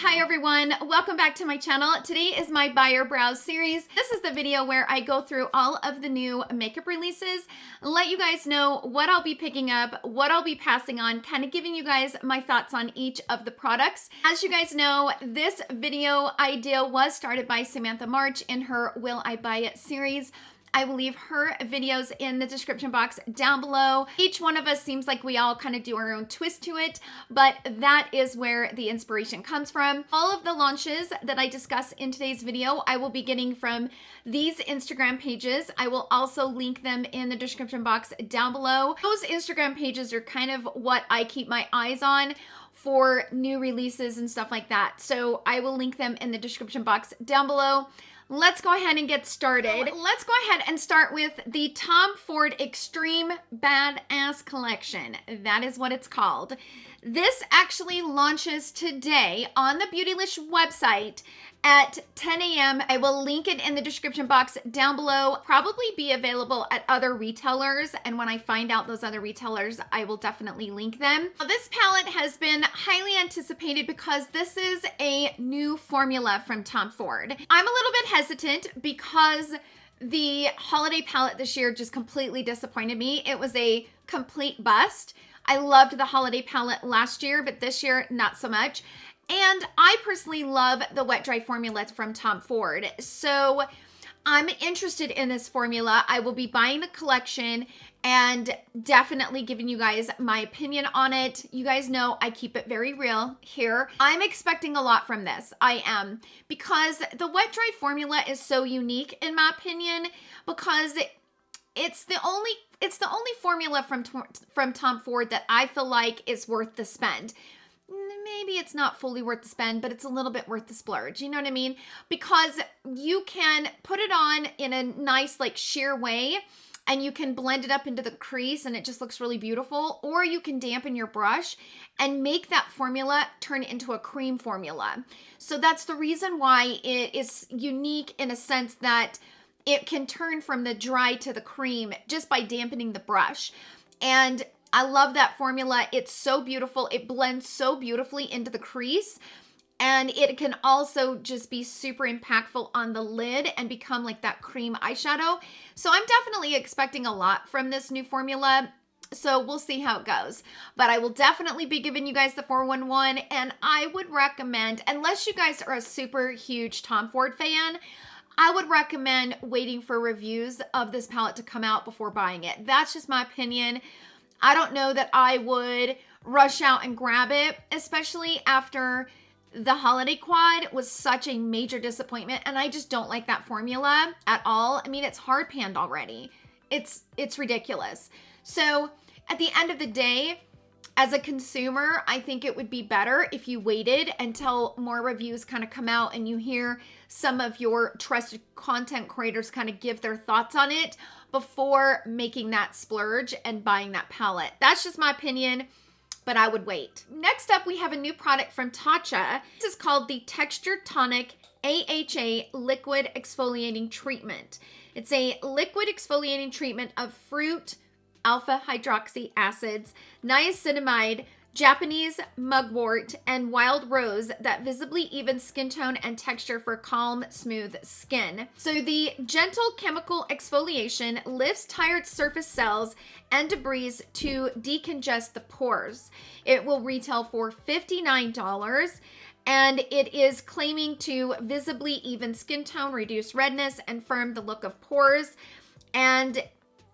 Hi everyone, welcome back to my channel. Today is my Buyer Browse series. This is the video where I go through all of the new makeup releases, let you guys know what I'll be picking up, what I'll be passing on, kind of giving you guys my thoughts on each of the products. As you guys know, this video idea was started by Samantha March in her Will I Buy It series. I will leave her videos in the description box down below. Each one of us seems like we all kind of do our own twist to it, but that is where the inspiration comes from. All of the launches that I discuss in today's video, I will be getting from these Instagram pages. I will also link them in the description box down below. Those Instagram pages are kind of what I keep my eyes on for new releases and stuff like that. So I will link them in the description box down below. Let's go ahead and get started. Let's go ahead and start with the Tom Ford Extreme Badass Collection. That is what it's called. This actually launches today on the Beautylish website at 10 a.m. I will link it in the description box down below. Probably be available at other retailers, and when I find out those other retailers, I will definitely link them. Now, this palette has been highly anticipated because this is a new formula from Tom Ford. I'm a little bit hesitant because the holiday palette this year just completely disappointed me. It was a complete bust. I loved the holiday palette last year, but this year, not so much. And I personally love the wet dry formula from Tom Ford. So I'm interested in this formula. I will be buying the collection and definitely giving you guys my opinion on it. You guys know I keep it very real here. I'm expecting a lot from this. I am, because the wet dry formula is so unique in my opinion, because it's the only formula from Tom Ford that I feel like is worth the spend. Maybe it's not fully worth the spend, but it's a little bit worth the splurge. You know what I mean? Because you can put it on in a nice like sheer way and you can blend it up into the crease and it just looks really beautiful. Or you can dampen your brush and make that formula turn into a cream formula. So that's the reason why it is unique in a sense that it can turn from the dry to the cream just by dampening the brush. And I love that formula. It's so beautiful. It blends so beautifully into the crease, and it can also just be super impactful on the lid and become like that cream eyeshadow. So I'm definitely expecting a lot from this new formula. So we'll see how it goes. But I will definitely be giving you guys the 411, and I would recommend, unless you guys are a super huge Tom Ford fan, I would recommend waiting for reviews of this palette to come out before buying it. That's just my opinion. I don't know that I would rush out and grab it, especially after the holiday quad was such a major disappointment, and I just don't like that formula at all. I mean, it's hard panned already. It's ridiculous. So at the end of the day, as a consumer, I think it would be better if you waited until more reviews kind of come out and you hear some of your trusted content creators kind of give their thoughts on it before making that splurge and buying that palette. That's just my opinion, but I would wait. Next up, we have a new product from Tatcha. This is called the Texture Tonic AHA Liquid Exfoliating Treatment. It's a liquid exfoliating treatment of fruit, alpha hydroxy acids, niacinamide, Japanese mugwort, and wild rose that visibly evens skin tone and texture for calm, smooth skin. So the gentle chemical exfoliation lifts tired surface cells and debris to decongest the pores. It will retail for $59, and it is claiming to visibly even skin tone, reduce redness, and firm the look of pores. And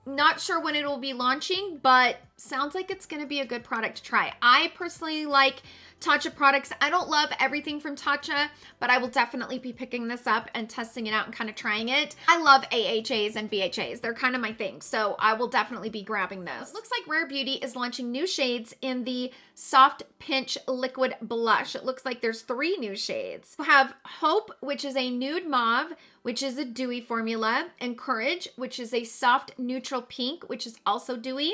not sure when it will be launching, but sounds like it's going to be a good product to try. I personally like Tatcha products. I don't love everything from Tatcha, but I will definitely be picking this up and testing it out and kind of trying it. I love AHAs and BHAs. They're kind of my thing, so I will definitely be grabbing those. It looks like Rare Beauty is launching new shades in the Soft Pinch Liquid Blush. It looks like there's 3 new shades. We have Hope, which is a nude mauve, which is a dewy formula, and Courage, which is a soft neutral pink, which is also dewy.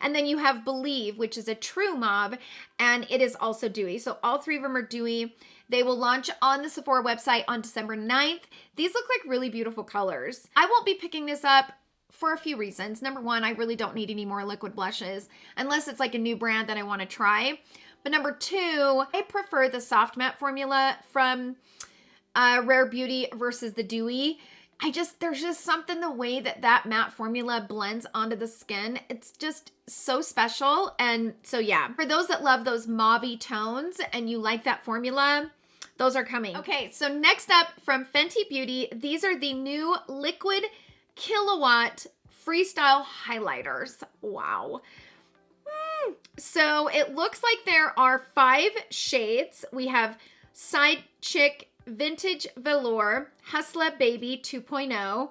And then you have Believe, which is a true mauve, and it is also dewy. So all 3 of them are dewy. They will launch on the Sephora website on December 9th. These look like really beautiful colors. I won't be picking this up for a few reasons. Number one, I really don't need any more liquid blushes unless it's like a new brand that I want to try. But number 2, I prefer the soft matte formula from Rare Beauty versus the Dewy. There's just something the way that matte formula blends onto the skin. It's just so special. And so yeah, for those that love those mauve-y tones and you like that formula, those are coming. Okay, so next up from Fenty Beauty, these are the new liquid Kilowatt Freestyle highlighters. Wow. So it looks like there are 5 shades. We have Side Chick, Vintage Velour, Hustler Baby 2.0,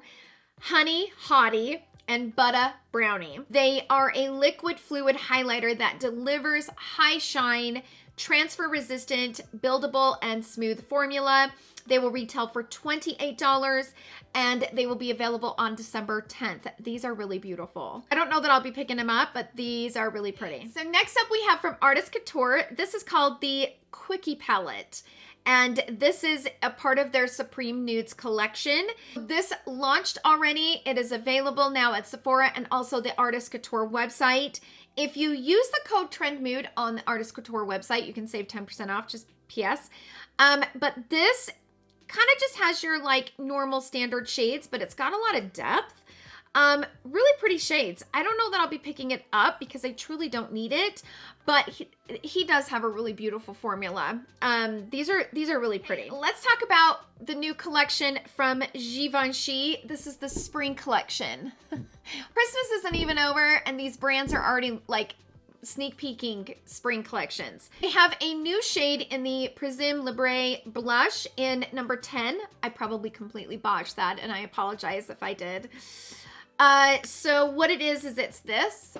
Honey Hottie, and Butta Brownie. They are a liquid fluid highlighter that delivers high shine, transfer resistant, buildable, and smooth formula. They will retail for $28 and they will be available on December 10th. These are really beautiful. I don't know that I'll be picking them up, but these are really pretty. So next up we have from Artist Couture. This is called the Quickie Palette. And this is a part of their Supreme Nudes collection. This launched already. It is available now at Sephora and also the Artist Couture website. If you use the code Trendmood on the Artist Couture website, you can save 10% off, just PS. But this kind of just has your like normal standard shades, but it's got a lot of depth. Really pretty shades. I don't know that I'll be picking it up because I truly don't need it, but he does have a really beautiful formula. These are really pretty. Let's talk about the new collection from Givenchy. This is the spring collection. Christmas isn't even over and these brands are already like sneak peeking spring collections. They have a new shade in the Prisme Libre blush in number 10. I probably completely botched that and I apologize if I did. So what it is it's this.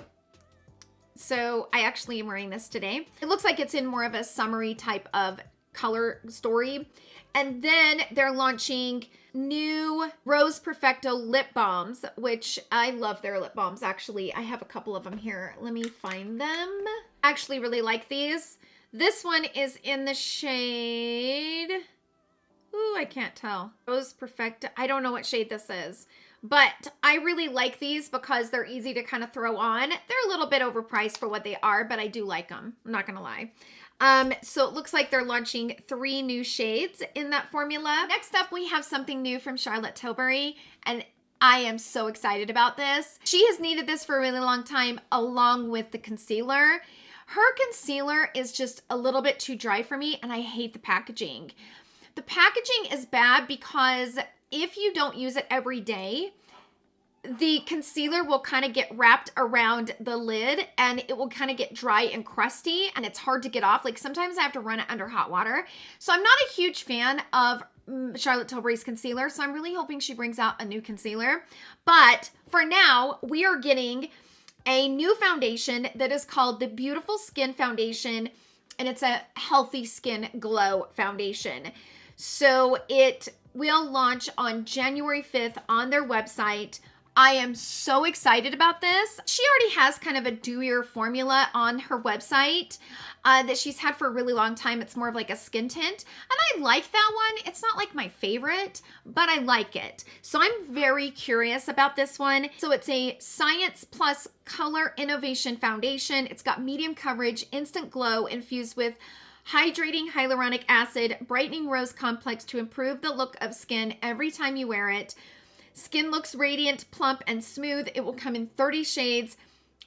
So I actually am wearing this today. It looks like it's in more of a summery type of color story. And then they're launching new Rose Perfecto lip balms, which I love their lip balms actually. I have a couple of them here. Let me find them. Actually really like these. This one is in the shade, ooh, I can't tell. Rose Perfecto. I don't know what shade this is. But I really like these because they're easy to kind of throw on. They're a little bit overpriced for what they are, but I do like them. I'm not going to lie. So it looks like they're launching 3 new shades in that formula. Next up, we have something new from Charlotte Tilbury, and I am so excited about this. She has needed this for a really long time along with the concealer. Her concealer is just a little bit too dry for me, and I hate the packaging. The packaging is bad because if you don't use it every day, the concealer will kind of get wrapped around the lid and it will kind of get dry and crusty and it's hard to get off. Like sometimes I have to run it under hot water. So I'm not a huge fan of Charlotte Tilbury's concealer. So I'm really hoping she brings out a new concealer. But for now, we are getting a new foundation that is called the Beautiful Skin Foundation. And it's a healthy skin glow foundation. So it will launch on January 5th on their website. I am so excited about this. She already has kind of a dewier formula on her website that she's had for a really long time. It's more of like a skin tint. And I like that one. It's not like my favorite, but I like it. So I'm very curious about this one. So it's a Science Plus Color Innovation Foundation. It's got medium coverage, instant glow infused with hydrating hyaluronic acid, brightening rose complex to improve the look of skin every time you wear it. Skin looks radiant, plump, and smooth. It will come in 30 shades,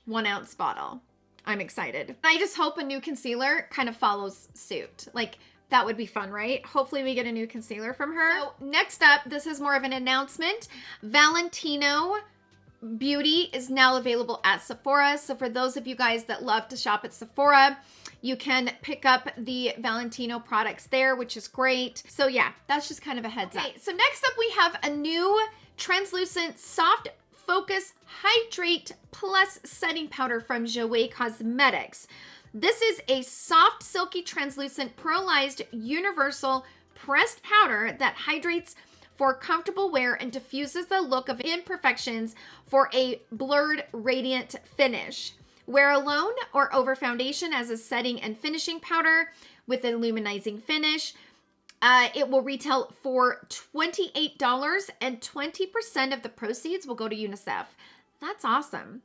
1 ounce bottle. I'm excited. I just hope a new concealer kind of follows suit. Like, that would be fun, right? Hopefully we get a new concealer from her. So next up, this is more of an announcement. Valentino Beauty is now available at Sephora. So for those of you guys that love to shop at Sephora, you can pick up the Valentino products there, which is great. So yeah, that's just kind of a heads up. So next up we have a new translucent soft focus hydrate plus setting powder from Jouer Cosmetics. This is a soft, silky, translucent, pearlized, universal pressed powder that hydrates for comfortable wear and diffuses the look of imperfections for a blurred, radiant finish. Wear alone or over foundation as a setting and finishing powder with an illuminizing finish. It will retail for $28 and 20% of the proceeds will go to UNICEF. That's awesome.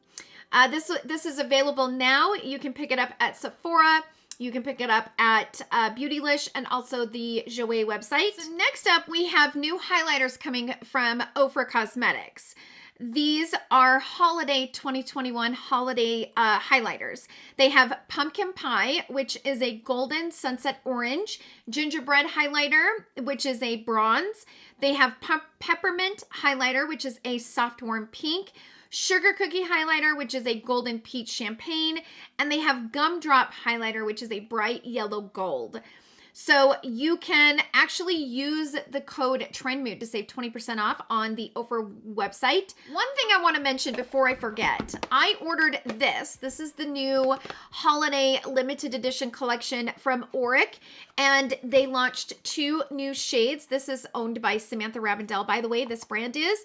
This is available now. You can pick it up at Sephora You can pick it up at Beautylish and also the Jouer website. So next up, we have new highlighters coming from Ofra Cosmetics. These are holiday 2021 holiday highlighters. They have Pumpkin Pie, which is a golden sunset orange, gingerbread highlighter, which is a bronze. They have Peppermint highlighter, which is a soft warm pink, Sugar Cookie highlighter, which is a golden peach champagne, and they have Gumdrop highlighter, which is a bright yellow gold. So you can actually use the code Trendmood to save 20% off on the Ofra website. One thing I want to mention before I forget, I ordered this. This is the new holiday limited edition collection from Auric, and they launched 2 new shades. This is owned by Samantha March, by the way, this brand is.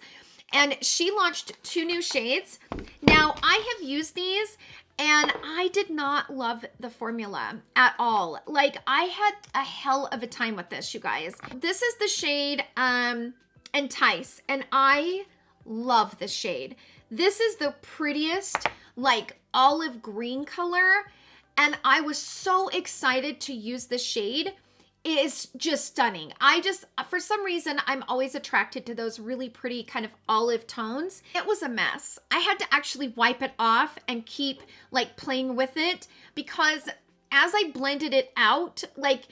And she launched 2 new shades. Now, I have used these and I did not love the formula at all. Like, I had a hell of a time with this, you guys. This is the shade Entice, and I love this shade. This is the prettiest, like, olive green color, and I was so excited to use this shade. It is just stunning. For some reason, I'm always attracted to those really pretty kind of olive tones. It was a mess. I had to actually wipe it off and keep like playing with it, because as I blended it out, like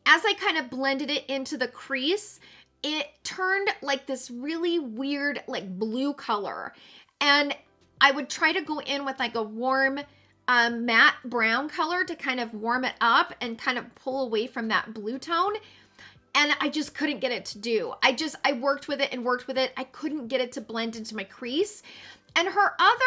as I kind of blended it into the crease, it turned like this really weird like blue color. And I would try to go in with like a warm matte brown color to kind of warm it up and kind of pull away from that blue tone. And I just couldn't get it to do. I worked with it and worked with it. I couldn't get it to blend into my crease. And her other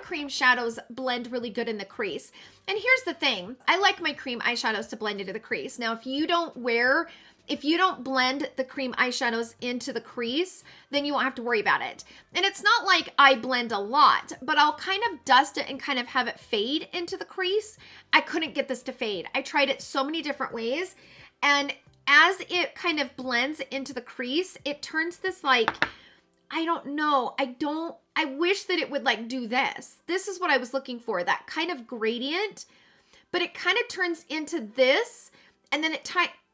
cream shadows blend really good in the crease. And here's the thing. I like my cream eyeshadows to blend into the crease. Now, if you don't blend the cream eyeshadows into the crease, then you won't have to worry about it. And it's not like I blend a lot, but I'll kind of dust it and kind of have it fade into the crease. I couldn't get this to fade. I tried it so many different ways. And as it kind of blends into the crease, it turns this like, I don't know. I wish that it would like do this. This is what I was looking for, that kind of gradient, but it kind of turns into this, and then it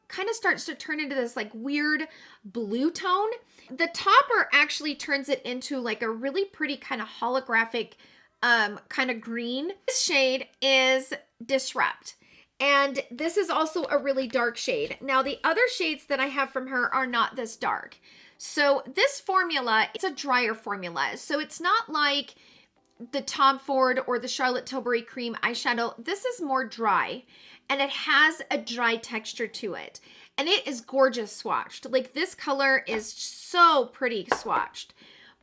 kind of starts to turn into this like weird blue tone. The topper actually turns it into like a really pretty kind of holographic kind of green. This shade is Disrupt, and this is also a really dark shade. Now, the other shades that I have from her are not this dark. So this formula, it's a drier formula. So it's not like the Tom Ford or the Charlotte Tilbury cream eyeshadow. This is more dry, and it has a dry texture to it. And it is gorgeous swatched. Like, this color is so pretty swatched.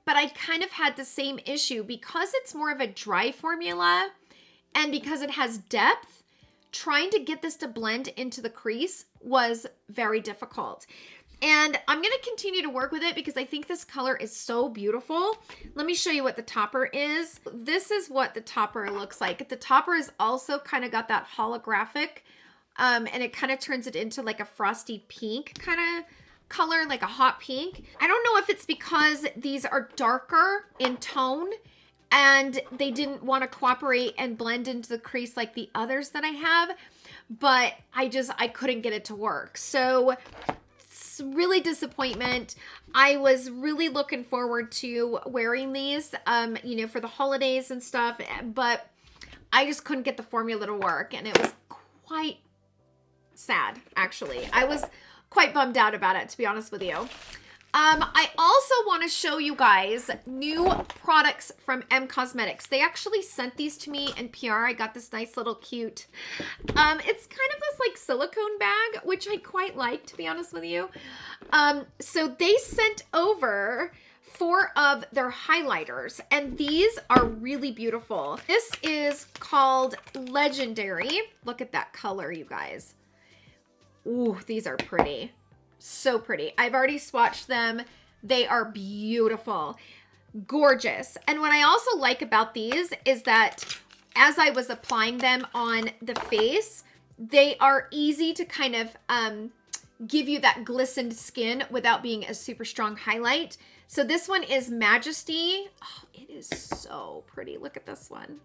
But I kind of had the same issue because it's more of a dry formula and because it has depth. Trying to get this to blend into the crease was very difficult. And I'm going to continue to work with it because I think this color is so beautiful. Let me show you what the topper is. This is what the topper looks like. The topper is also kind of got that holographic, and it kind of turns it into like a frosty pink kind of color, like a hot pink. I don't know if it's because these are darker in tone and they didn't want to cooperate and blend into the crease like the others that I have, but I couldn't get it to work. So really disappointment. I was really looking forward to wearing these, for the holidays and stuff, but I just couldn't get the formula to work, and it was quite sad, actually. I was quite bummed out about it, to be honest with you. I also want to show you guys new products from M Cosmetics. They actually sent these to me in PR. I got this nice little cute, it's kind of this like silicone bag, which I quite like, to be honest with you. So they sent over 4 of their highlighters, and these are really beautiful. This is called Legendary. Look at that color, you guys. Ooh, these are pretty. So pretty. I've already swatched them. They are beautiful. Gorgeous. And what I also like about these is that as I was applying them on the face, they are easy to kind of give you that glistened skin without being a super strong highlight. So this one is Majesty. Oh, it is so pretty. Look at this one.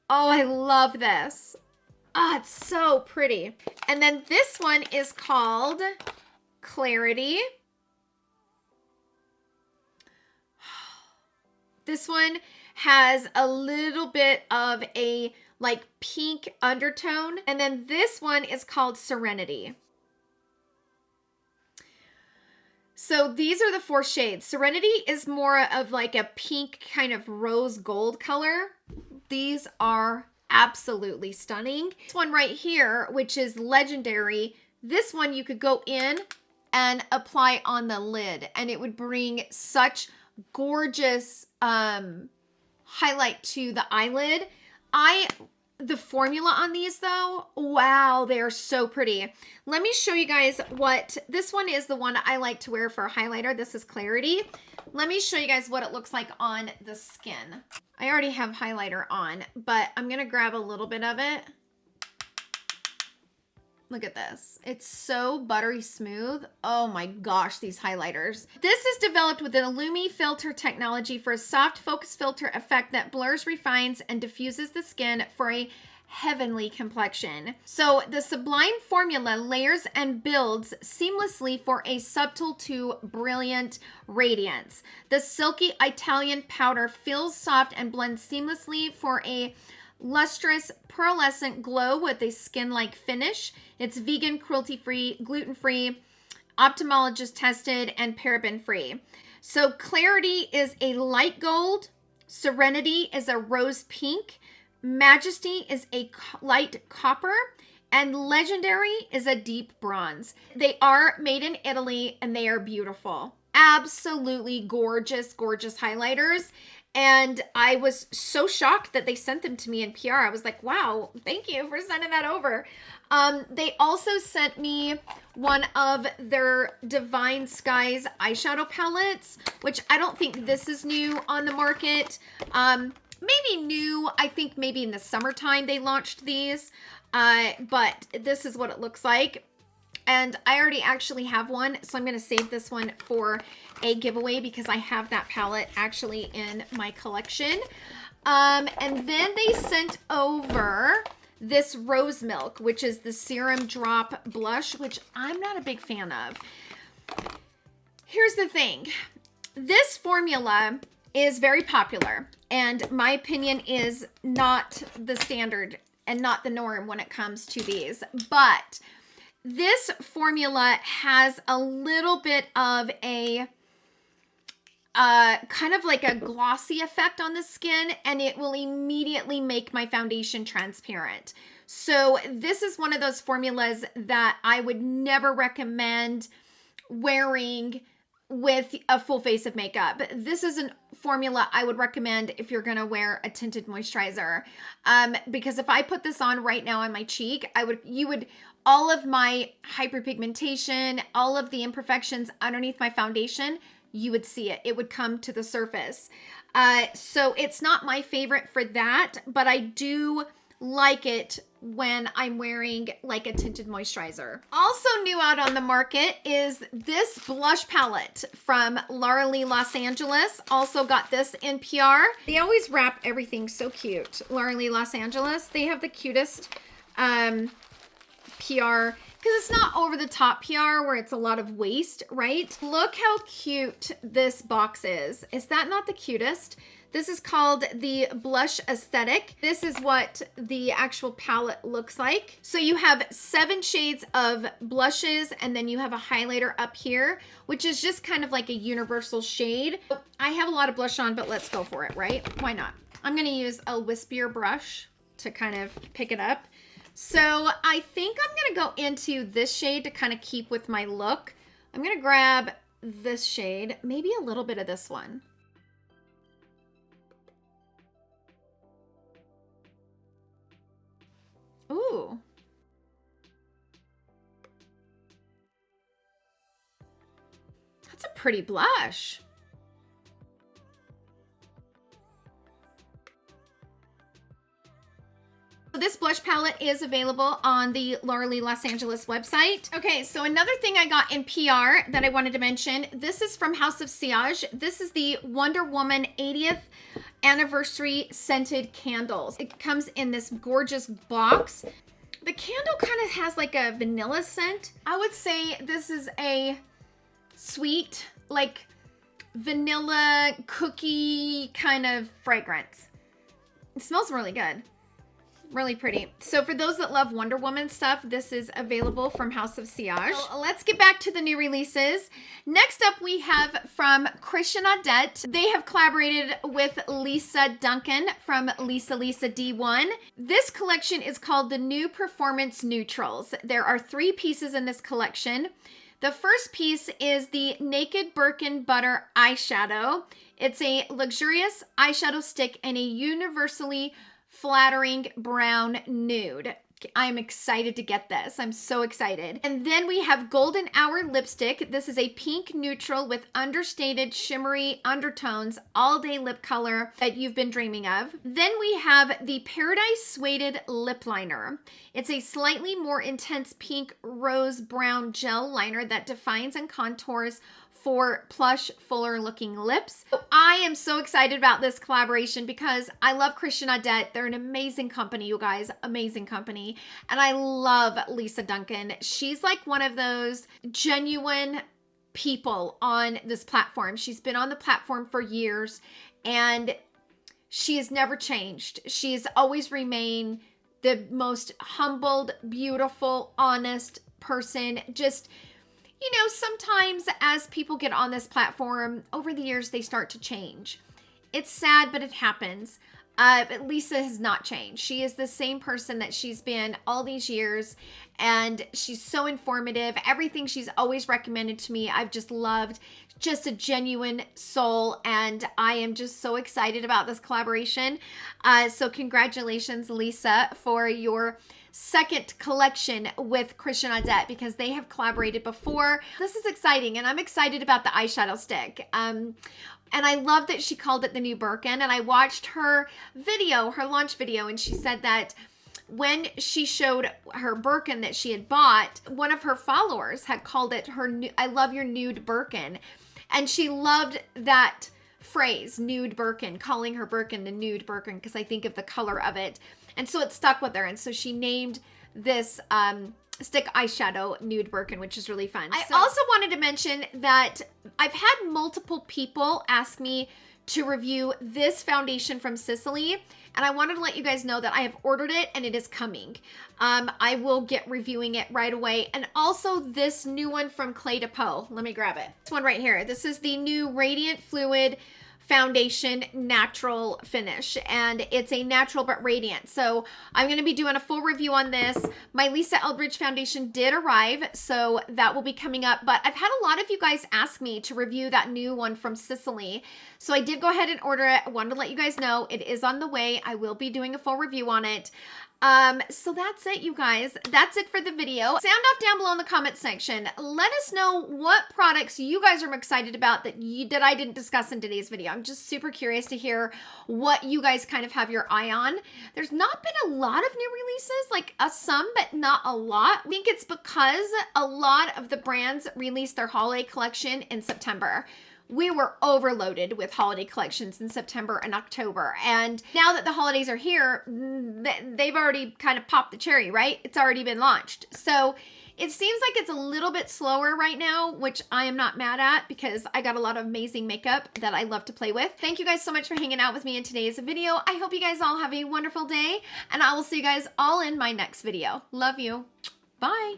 Oh, I love this. Oh, it's so pretty. And then this one is called Clarity. This one has a little bit of a like pink undertone. And then this one is called Serenity. So these are the 4 shades. Serenity is more of like a pink kind of rose gold color. These are absolutely stunning. This one right here, which is Legendary, this one you could go in and apply on the lid and it would bring such gorgeous highlight to the eyelid. The formula on these though, wow, they're so pretty. Let me show you guys what, this one is the one I like to wear for a highlighter. This is Clarity. Let me show you guys what it looks like on the skin. I already have highlighter on, but I'm gonna grab a little bit of it. Look at this. It's so buttery smooth. Oh my gosh, these highlighters. This is developed with an Illumi filter technology for a soft focus filter effect that blurs, refines, and diffuses the skin for a heavenly complexion. So the Sublime formula layers and builds seamlessly for a subtle to brilliant radiance. The silky Italian powder feels soft and blends seamlessly for a lustrous pearlescent glow with a skin-like finish. It's vegan, cruelty-free, gluten-free, ophthalmologist tested, and paraben-free. So Clarity is a light gold, Serenity is a rose pink, Majesty is a light copper, and Legendary is a deep bronze. They are made in Italy and they are beautiful. Absolutely gorgeous, gorgeous highlighters. And I was so shocked that they sent them to me in PR. I was like, wow, thank you for sending that over. They also sent me one of their Divine Skies eyeshadow palettes, which I don't think this is new on the market. Maybe new, I think maybe in the summertime they launched these, but this is what it looks like. And I already actually have one, so I'm going to save this one for a giveaway because I have that palette actually in my collection. And then they sent over this Rose Milk, which is the Serum Drop Blush, which I'm not a big fan of. Here's the thing. This formula is very popular, and my opinion is not the standard and not the norm when it comes to these, but this formula has a little bit of a kind of like a glossy effect on the skin, and it will immediately make my foundation transparent. So this is one of those formulas that I would never recommend wearing with a full face of makeup. This is a formula I would recommend if you're gonna wear a tinted moisturizer. Because if I put this on right now on my cheek, all of my hyperpigmentation, all of the imperfections underneath my foundation, you would see it. It would come to the surface. So it's not my favorite for that, but I do like it when I'm wearing like a tinted moisturizer. Also new out on the market is this blush palette from Laura Lee Los Angeles. Also got this in PR. They always wrap everything so cute. Laura Lee Los Angeles, they have the cutest PR, because it's not over the top PR where it's a lot of waste, right? Look how cute this box is. Is that not the cutest? This is called the Blush Aesthetic. This is what the actual palette looks like. So you have 7 shades of blushes, and then you have a highlighter up here, which is just kind of like a universal shade. I have a lot of blush on, but let's go for it, right? Why not? I'm gonna use a wispier brush to kind of pick it up. So I think I'm gonna go into this shade to kind of keep with my look. I'm gonna grab this shade, maybe a little bit of this one. Ooh. That's a pretty blush. This blush palette is available on the Laura Lee Los Angeles website. Okay, so another thing I got in PR that I wanted to mention, this is from House of Sillage. This is the Wonder Woman 80th anniversary scented candles. It comes in this gorgeous box. The candle kind of has like a vanilla scent. I would say this is a sweet, like vanilla cookie kind of fragrance. It smells really good. Really pretty. So for those that love Wonder Woman stuff, this is available from House of Sillage. So let's get back to the new releases. Next up, we have from Christian Audet. They have collaborated with Lisa Duncan from Lisa D1. This collection is called the New Performance Neutrals. There are 3 pieces in this collection. The first piece is the Naked Birkin Butter Eyeshadow. It's a luxurious eyeshadow stick in a universally flattering brown nude. I'm excited to get this. I'm so excited. And then we have Golden Hour Lipstick. This is a pink neutral with understated shimmery undertones, all day lip color that you've been dreaming of. Then we have the Paradise Suede Lip Liner. It's a slightly more intense pink rose brown gel liner that defines and contours for plush, fuller looking lips. So I am so excited about this collaboration because I love Christian Audet. They're an amazing company, you guys, amazing company. And I love Lisa Duncan. She's like one of those genuine people on this platform. She's been on the platform for years and she has never changed. She's always remained the most humbled, beautiful, honest person. Just, you know, sometimes as people get on this platform, over the years, they start to change. It's sad, but it happens. But Lisa has not changed. She is the same person that she's been all these years, and she's so informative. Everything she's always recommended to me, I've just loved. Just a genuine soul, and I am just so excited about this collaboration. So congratulations, Lisa, for your second collection with Christian Audet, because they have collaborated before. This is exciting, and I'm excited about the eyeshadow stick. And I love that she called it the new Birkin, and I watched her video, her launch video, and she said that when she showed her Birkin that she had bought, one of her followers had called it her I love your nude Birkin. And she loved that phrase, nude Birkin, calling her Birkin the nude Birkin, because I think of the color of it. And so it stuck with her. And so she named this stick eyeshadow nude Birkin, which is really fun. I also wanted to mention that I've had multiple people ask me to review this foundation from Sicily, and I wanted to let you guys know that I have ordered it and it is coming. I will get reviewing it right away. And also this new one from Clé de Peau. Let me grab it. This one right here. This is the new Radiant Fluid Foundation Natural Finish, and it's a natural but radiant. So I'm going to be doing a full review on this. My Lisa Eldridge foundation did arrive, so that will be coming up, but I've had a lot of you guys ask me to review that new one from Sicily, so I did go ahead and order it. I wanted to let you guys know it is on the way. I will be doing a full review on it. So that's it, you guys. That's it for the video. Sound off down below in the comment section. Let us know what products you guys are excited about that I didn't discuss in today's video. I'm just super curious to hear what you guys kind of have your eye on. There's not been a lot of new releases, like some, but not a lot. I think it's because a lot of the brands released their holiday collection in September. We were overloaded with holiday collections in September and October. And now that the holidays are here, they've already kind of popped the cherry, right? It's already been launched. So it seems like it's a little bit slower right now, which I am not mad at because I got a lot of amazing makeup that I love to play with. Thank you guys so much for hanging out with me in today's video. I hope you guys all have a wonderful day, and I will see you guys all in my next video. Love you. Bye.